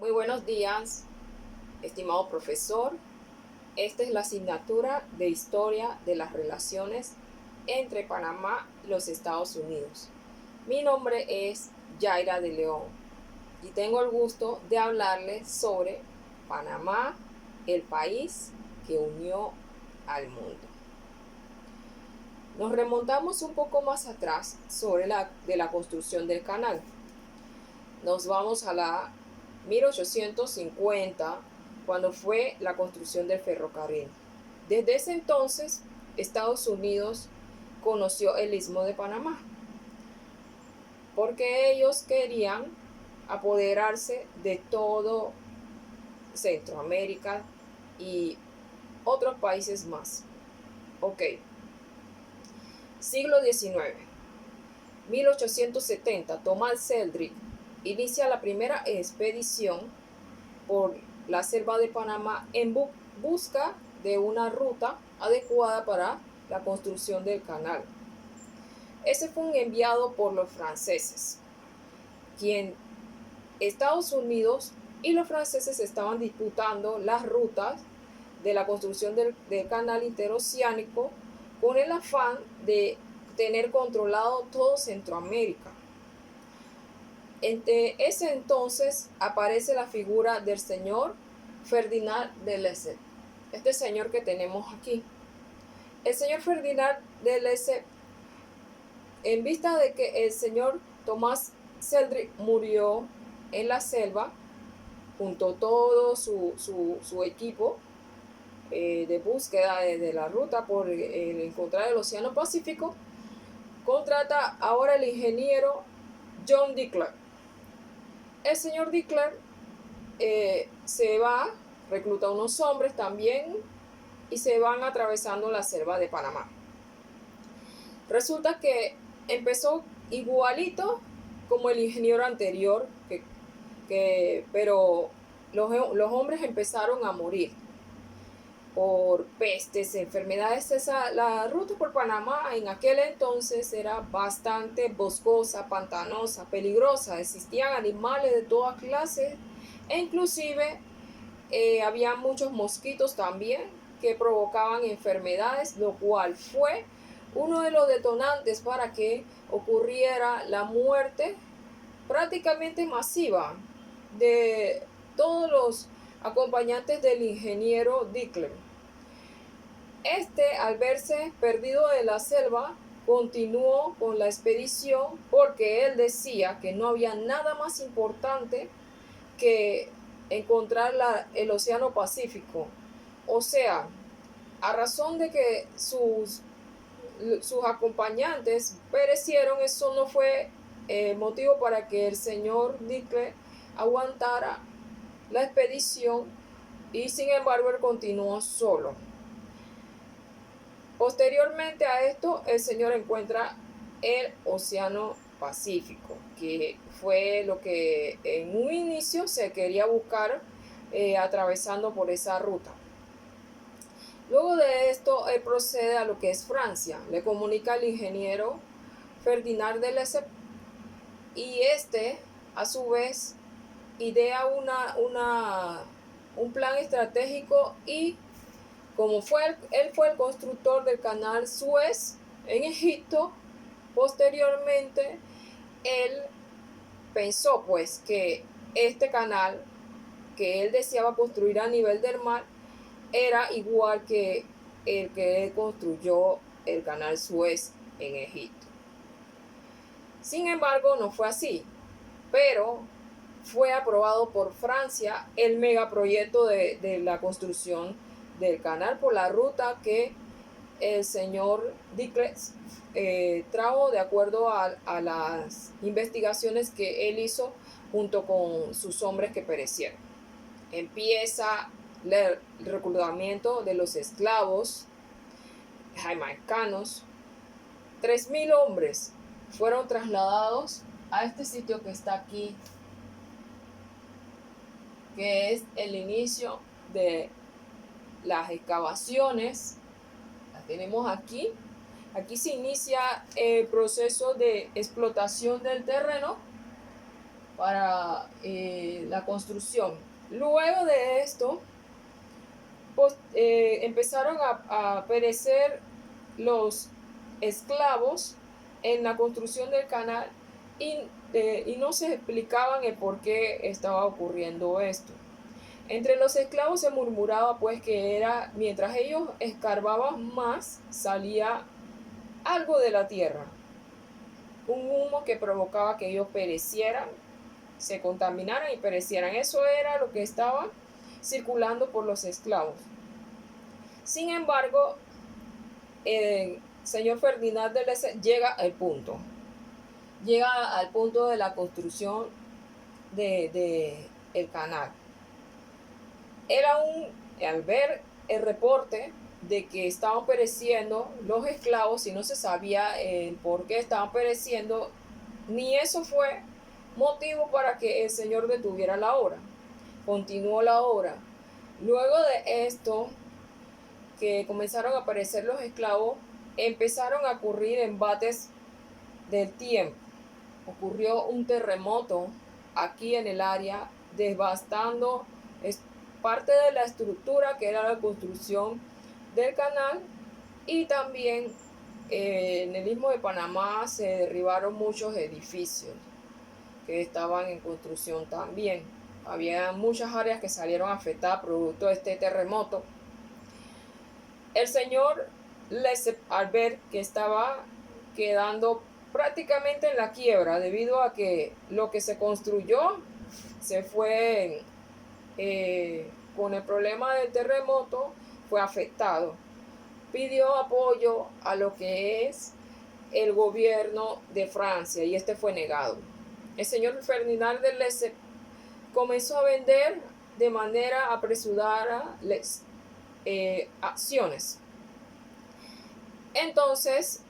Muy buenos días, estimado profesor. Esta es la asignatura de Historia de las Relaciones entre Panamá y los Estados Unidos. Mi nombre es Yaira de León y tengo el gusto de hablarles sobre Panamá, el país que unió al mundo. Nos remontamos un poco más atrás sobre la construcción del canal. Nos vamos a la 1850, cuando fue la construcción del ferrocarril. Desde ese entonces, Estados Unidos conoció el Istmo de Panamá, porque ellos querían apoderarse de todo Centroamérica y otros países más. Ok. Siglo XIX. 1870, Thomas Selkirk inicia la primera expedición por la selva de Panamá en busca de una ruta adecuada para la construcción del canal. Ese fue un enviado por los franceses, quien Estados Unidos y los franceses estaban disputando las rutas de la construcción del canal interoceánico con el afán de tener controlado todo Centroamérica. Entre ese entonces aparece la figura del señor Ferdinand de Lesseps, este señor que tenemos aquí. El señor Ferdinand de Lesseps, en vista de que el señor Thomas Selkirk murió en la selva, junto a todo su equipo de búsqueda de la ruta por encontrar el Océano Pacífico, contrata ahora el ingeniero John D. Clark. El señor D. Clark se va, recluta unos hombres también y se van atravesando la selva de Panamá. Resulta que empezó igualito como el ingeniero anterior, pero los hombres empezaron a morir por pestes, enfermedades. La ruta por Panamá en aquel entonces era bastante boscosa, pantanosa, peligrosa. Existían animales de toda clase e inclusive había muchos mosquitos también que provocaban enfermedades, lo cual fue uno de los detonantes para que ocurriera la muerte prácticamente masiva de todos los acompañantes del ingeniero Dickler. Al verse perdido de la selva, continuó con la expedición porque él decía que no había nada más importante que encontrar el Océano Pacífico. O sea, a razón de que sus acompañantes perecieron, eso no fue motivo para que el señor Dickler aguantara la expedición, y sin embargo él continuó solo. Posteriormente a esto, el señor encuentra el Océano Pacífico, que fue lo que en un inicio se quería buscar atravesando por esa ruta. Luego de esto, él procede a lo que es Francia. Le comunica al ingeniero Ferdinand de Lesseps y a su vez, idea un plan estratégico, y como él fue el constructor del canal Suez en Egipto, posteriormente él pensó pues que este canal que él deseaba construir a nivel del mar era igual que el que él construyó el canal Suez en Egipto. Sin embargo, no fue así, pero fue aprobado por Francia el megaproyecto de la construcción del canal por la ruta que el señor Dickler trajo de acuerdo a las investigaciones que él hizo junto con sus hombres que perecieron. Empieza el reclutamiento de los esclavos jamaicanos. 3,000 hombres fueron trasladados a este sitio que está aquí, que es el inicio de las excavaciones. Las tenemos aquí. Aquí se inicia el proceso de explotación del terreno para la construcción. Luego de esto, pues, empezaron a perecer los esclavos en la construcción del canal y no se explicaban el por qué estaba ocurriendo esto. Entre los esclavos se murmuraba pues que era mientras ellos escarbaban más salía algo de la tierra, un humo que provocaba que ellos perecieran, se contaminaran y perecieran. Eso era lo que estaba circulando por los esclavos. Sin embargo, el señor Ferdinand de Lesseps llega al punto de la construcción de el canal. Él aún, al ver el reporte de que estaban pereciendo los esclavos y no se sabía el por qué estaban pereciendo, ni eso fue motivo para que el Señor detuviera la obra. Continuó la obra. Luego de esto, que comenzaron a aparecer los esclavos, empezaron a ocurrir embates del tiempo. Ocurrió un terremoto aquí en el área, devastando parte de la estructura que era la construcción del canal, y también en el Istmo de Panamá se derribaron muchos edificios que estaban en construcción también. Había muchas áreas que salieron afectadas producto de este terremoto. El señor Lesseps, al ver que estaba quedando prácticamente en la quiebra debido a que lo que se construyó se fue con el problema del terremoto, fue afectado. Pidió apoyo a lo que es el gobierno de Francia y este fue negado. El señor Ferdinand de Lesseps comenzó a vender de manera apresurada acciones. Entonces,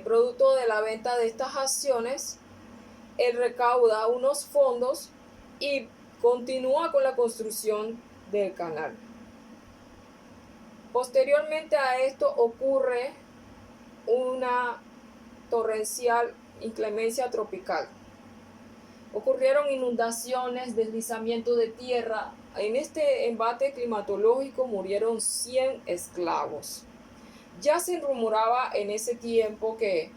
producto de la venta de estas acciones, él recauda unos fondos y continúa con la construcción del canal. Posteriormente a esto ocurre una torrencial inclemencia tropical. Ocurrieron inundaciones, deslizamiento de tierra. En este embate climatológico murieron 100 esclavos. Ya se rumoraba en ese tiempo que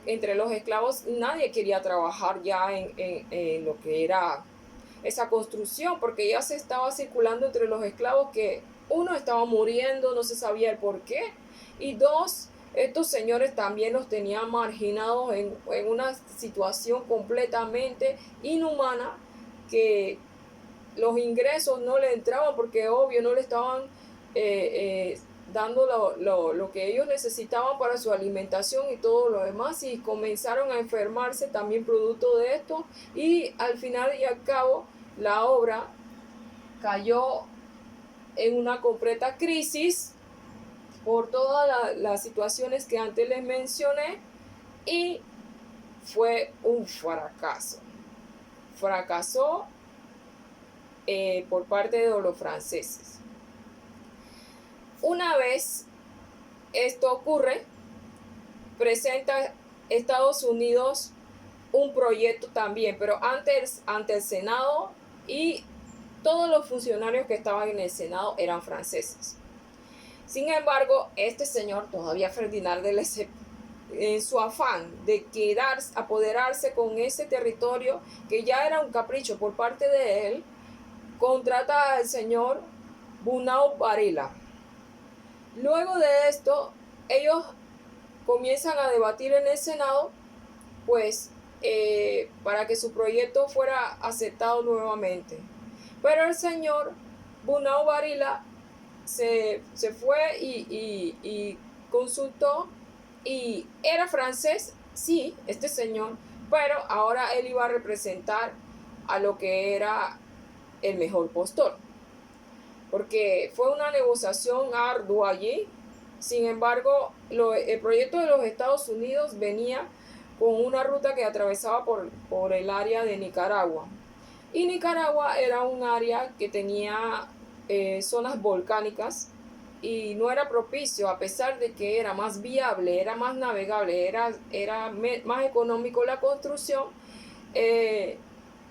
entre los esclavos nadie quería trabajar ya en lo que era esa construcción, porque ya se estaba circulando entre los esclavos que uno estaba muriendo, no se sabía el por qué, y dos, estos señores también los tenían marginados en una situación completamente inhumana, que los ingresos no le entraban porque obvio no le estaban dando lo que ellos necesitaban para su alimentación y todo lo demás, y comenzaron a enfermarse también producto de esto, y al final y al cabo la obra cayó en una completa crisis por todas las situaciones que antes les mencioné, y fue un fracaso. Fracasó por parte de los franceses. Una vez esto ocurre, presenta Estados Unidos un proyecto también, pero antes ante el Senado, y todos los funcionarios que estaban en el Senado eran franceses. Sin embargo, este señor, todavía Ferdinand de Lesseps, en su afán de apoderarse con ese territorio que ya era un capricho por parte de él, contrata al señor Bunau Varilla. Luego de esto, ellos comienzan a debatir en el Senado, pues, para que su proyecto fuera aceptado nuevamente. Pero el señor Bunau Varilla se fue y consultó, y era francés, sí, este señor, pero ahora él iba a representar a lo que era el mejor postor, porque fue una negociación ardua allí. Sin embargo, el proyecto de los Estados Unidos venía con una ruta que atravesaba por el área de Nicaragua, y Nicaragua era un área que tenía zonas volcánicas y no era propicio, a pesar de que era más viable, era más navegable, era más económico la construcción.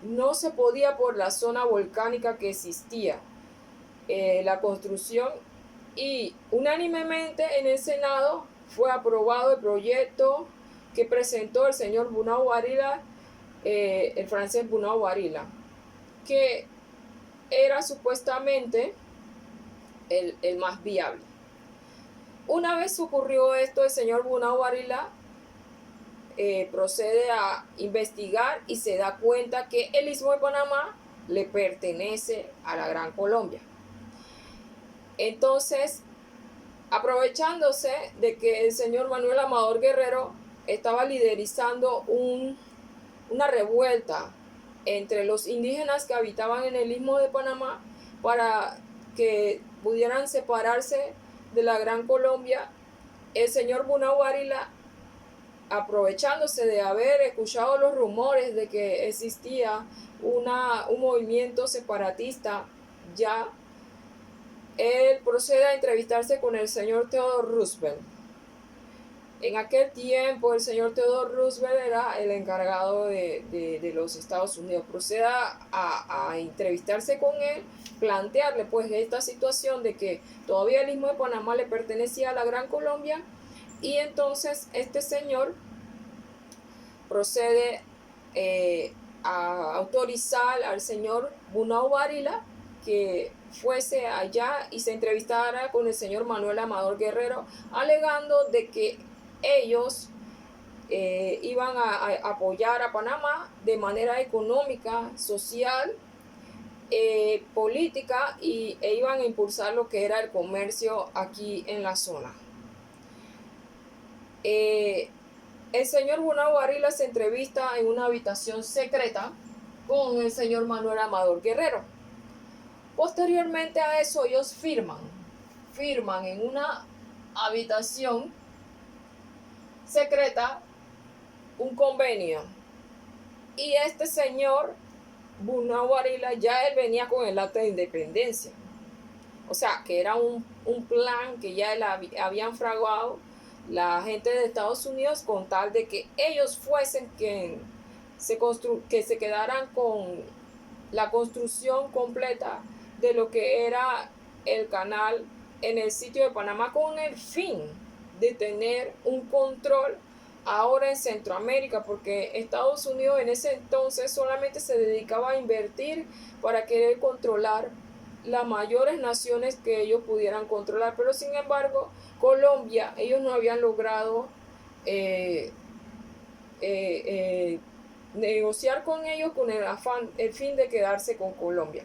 no se podía por la zona volcánica que existía la construcción, y unánimemente en el Senado fue aprobado el proyecto que presentó el señor Bunau Varilla, el francés Bunau Varilla, que era supuestamente el más viable. Una vez ocurrió esto, el señor Bunau Varilla procede a investigar y se da cuenta que el Istmo de Panamá le pertenece a la Gran Colombia. Entonces, aprovechándose de que el señor Manuel Amador Guerrero estaba liderizando una revuelta entre los indígenas que habitaban en el Istmo de Panamá para que pudieran separarse de la Gran Colombia, el señor Bunau Varilla, aprovechándose de haber escuchado los rumores de que existía un movimiento separatista ya, él procede a entrevistarse con el señor Theodore Roosevelt. En aquel tiempo el señor Theodore Roosevelt era el encargado de los Estados Unidos. Procede a entrevistarse con él, plantearle pues esta situación de que todavía el Istmo de Panamá le pertenecía a la Gran Colombia, y entonces este señor procede a autorizar al señor Bunau Varilla que fuese allá y se entrevistara con el señor Manuel Amador Guerrero, alegando de que ellos iban a apoyar a Panamá de manera económica, social, política, e iban a impulsar lo que era el comercio aquí en la zona. El señor Bunau Varilla se entrevista en una habitación secreta con el señor Manuel Amador Guerrero. Posteriormente a eso ellos firman en una habitación secreta un convenio, y este señor Bunau Varilla ya él venía con el acta de independencia, o sea que era un plan que ya él habían fraguado la gente de Estados Unidos con tal de que ellos fuesen que se quedaran con la construcción completa de lo que era el canal en el sitio de Panamá, con el fin de tener un control ahora en Centroamérica, porque Estados Unidos en ese entonces solamente se dedicaba a invertir para querer controlar las mayores naciones que ellos pudieran controlar, pero sin embargo Colombia, ellos no habían logrado negociar con ellos con el fin de quedarse con Colombia.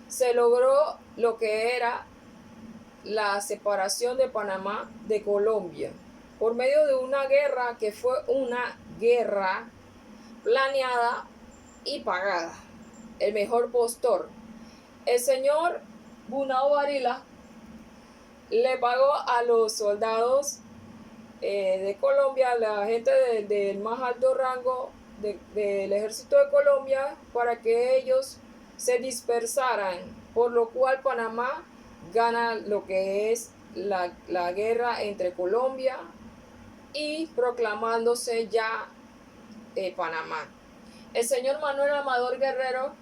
Se logró lo que era la separación de Panamá de Colombia por medio de una guerra que fue una guerra planeada y pagada. El mejor postor, el señor Bunau Varilla, le pagó a los soldados de Colombia, a la gente del más alto rango del ejército de Colombia, para que ellos se dispersaran, por lo cual Panamá gana lo que es la guerra entre Colombia y proclamándose ya Panamá. El señor Manuel Amador Guerrero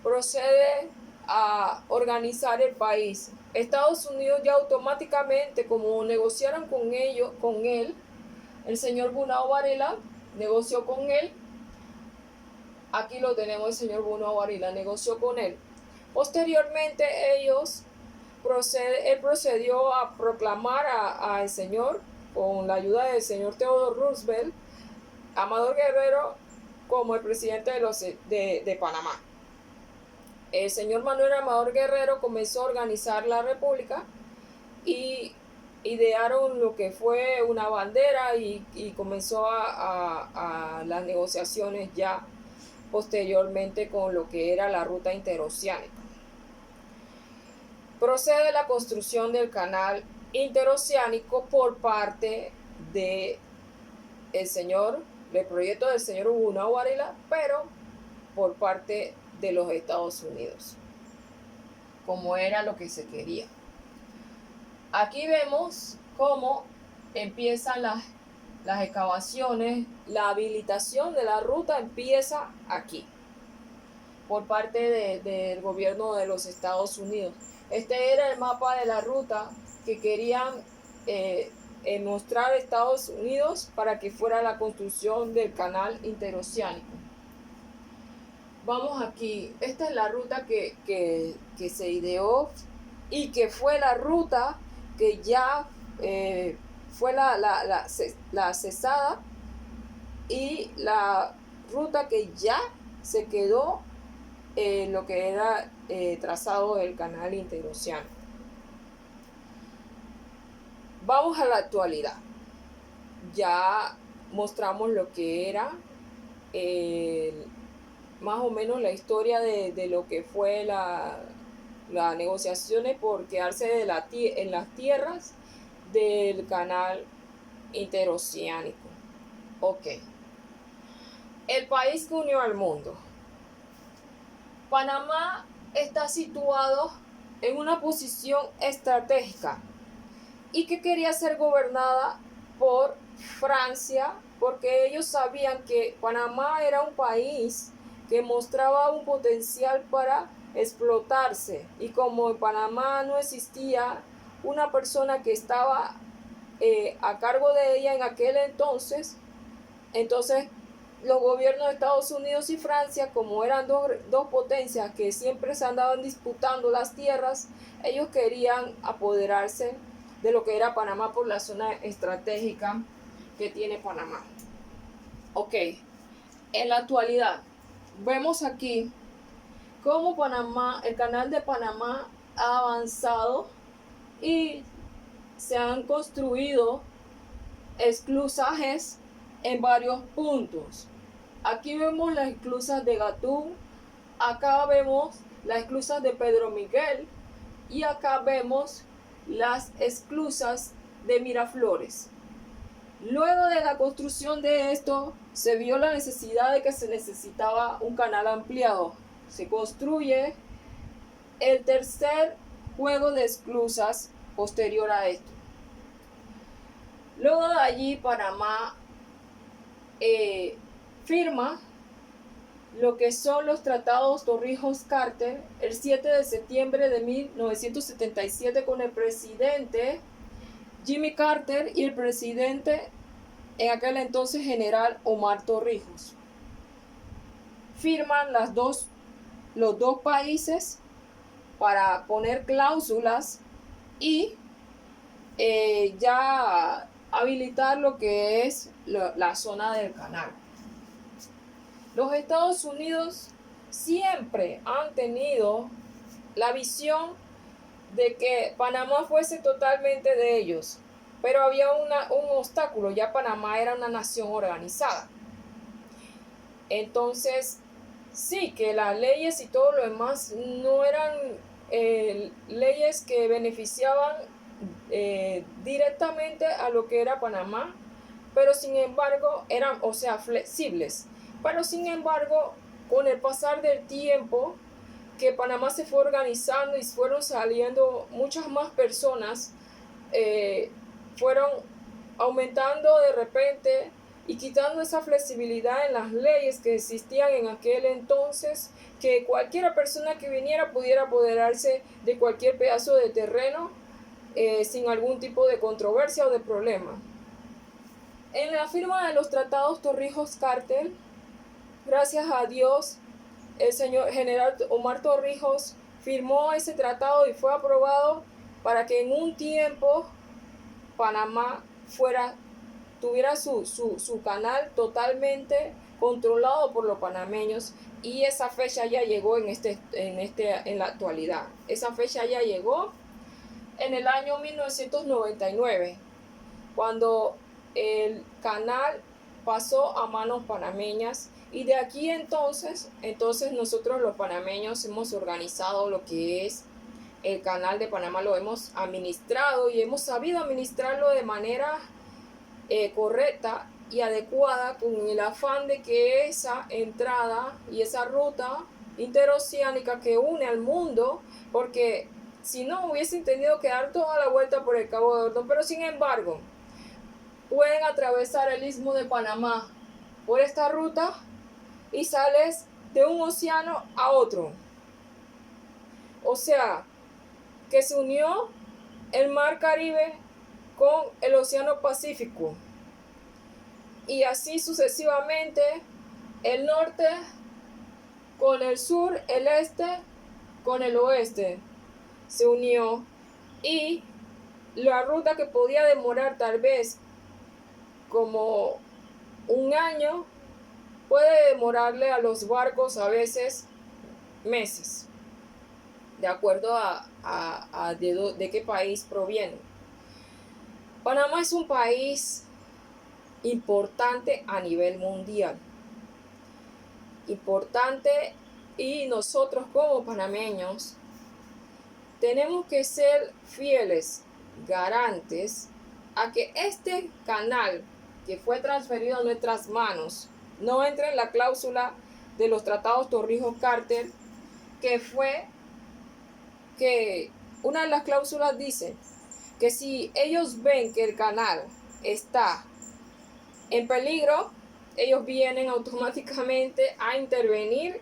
procede a organizar el país. Estados Unidos ya automáticamente, como negociaron con él, el señor Bunau Varilla negoció con él. Aquí lo tenemos, el señor Bunau Varilla negoció con él. Posteriormente él procedió a proclamar al señor, con la ayuda del señor Theodore Roosevelt, Amador Guerrero como el presidente de Panamá. El señor Manuel Amador Guerrero comenzó a organizar la república y idearon lo que fue una bandera, y comenzó a las negociaciones ya posteriormente con lo que era la ruta interoceánica. Procede la construcción del canal interoceánico por parte del proyecto del señor Bunau Varilla, pero por parte de los Estados Unidos, como era lo que se quería. Aquí vemos cómo empiezan las excavaciones, la habilitación de la ruta empieza aquí, por parte del gobierno de los Estados Unidos. Este era el mapa de la ruta que querían mostrar a Estados Unidos para que fuera la construcción del canal interoceánico. Vamos aquí, esta es la ruta que se ideó y que fue la ruta que ya fue la cesada y la ruta que ya se quedó lo que era trazado del canal interoceánico. Vamos a la actualidad. Ya mostramos lo que era más o menos la historia de lo que fue las negociaciones por quedarse en las tierras del canal interoceánico. Ok. El país que unió al mundo. Panamá está situado en una posición estratégica y que quería ser gobernada por Francia, porque ellos sabían que Panamá era un país que mostraba un potencial para explotarse, y como en Panamá no existía una persona que estaba a cargo de ella en aquel entonces los gobiernos de Estados Unidos y Francia, como eran dos potencias que siempre se andaban disputando las tierras, ellos querían apoderarse de lo que era Panamá por la zona estratégica que tiene Panamá. Ok, en la actualidad vemos aquí cómo Panamá, el canal de Panamá ha avanzado y se han construido esclusajes en varios puntos. Aquí vemos las esclusas de Gatún, acá vemos las esclusas de Pedro Miguel y acá vemos las esclusas de Miraflores. Luego de la construcción de esto, se vio la necesidad de que se necesitaba un canal ampliado. Se construye el tercer juego de esclusas posterior a esto. Luego de allí, Panamá firma lo que son los tratados Torrijos-Carter el 7 de septiembre de 1977 con el presidente Jimmy Carter y el presidente en aquel entonces general Omar Torrijos. Firman los dos países para poner cláusulas y ya habilitar lo que es la zona del canal. Los Estados Unidos siempre han tenido la visión de que Panamá fuese totalmente de ellos, pero había un obstáculo. Ya Panamá era una nación organizada. Entonces, sí, que las leyes y todo lo demás no eran leyes que beneficiaban directamente a lo que era Panamá, pero sin embargo eran, flexibles. Pero sin embargo, con el pasar del tiempo, que Panamá se fue organizando y fueron saliendo muchas más personas, fueron aumentando de repente y quitando esa flexibilidad en las leyes que existían en aquel entonces, que cualquier persona que viniera pudiera apoderarse de cualquier pedazo de terreno sin algún tipo de controversia o de problema. En la firma de los tratados Torrijos-Carter, gracias a Dios, el señor general Omar Torrijos firmó ese tratado y fue aprobado para que en un tiempo Panamá tuviera su canal totalmente controlado por los panameños, y esa fecha ya llegó en la actualidad. Esa fecha ya llegó en el año 1999, cuando el canal pasó a manos panameñas, y de aquí entonces nosotros los panameños hemos organizado lo que es el canal de Panamá, lo hemos administrado y hemos sabido administrarlo de manera correcta y adecuada, con el afán de que esa entrada y esa ruta interoceánica que une al mundo, porque si no hubiesen tenido que dar toda la vuelta por el Cabo de Hornos, pero sin embargo pueden atravesar el Istmo de Panamá por esta ruta y sales de un océano a otro. O sea, que se unió el Mar Caribe con el Océano Pacífico. Y así sucesivamente, el norte con el sur, el este con el oeste se unió. Y la ruta que podía demorar tal vez como un año, puede demorarle a los barcos a veces meses, de acuerdo a de qué país provienen. Panamá es un país importante a nivel mundial, importante, y nosotros como panameños tenemos que ser fieles, garantes a que este canal que fue transferido a nuestras manos no entre en la cláusula de los tratados Torrijos-Carter, que fue que una de las cláusulas dice que si ellos ven que el canal está en peligro, ellos vienen automáticamente a intervenir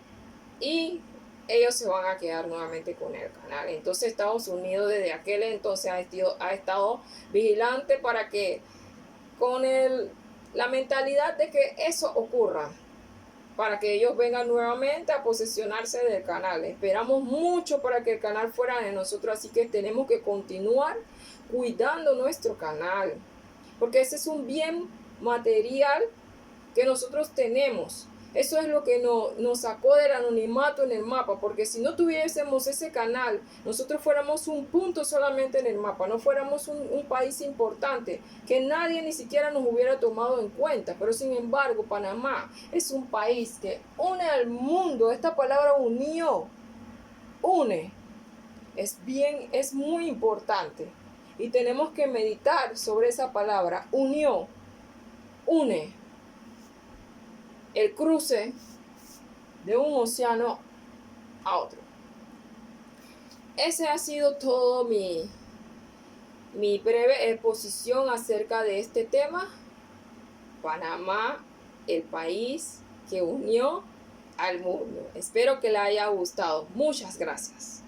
y ellos se van a quedar nuevamente con el canal. Entonces Estados Unidos desde aquel entonces ha estado vigilante para que con la mentalidad de que eso ocurra, para que ellos vengan nuevamente a posesionarse del canal. Esperamos mucho para que el canal fuera de nosotros, así que tenemos que continuar cuidando nuestro canal, porque ese es un bien material que nosotros tenemos. Eso es lo que nos sacó del anonimato en el mapa, porque si no tuviésemos ese canal, nosotros fuéramos un punto solamente en el mapa, no fuéramos un país importante, que nadie ni siquiera nos hubiera tomado en cuenta. Pero sin embargo, Panamá es un país que une al mundo. Esta palabra unió, une, es muy importante. Y tenemos que meditar sobre esa palabra, unió, une. El cruce de un océano a otro. Ese ha sido todo mi breve exposición acerca de este tema. Panamá, el país que unió al mundo. Espero que le haya gustado. Muchas gracias.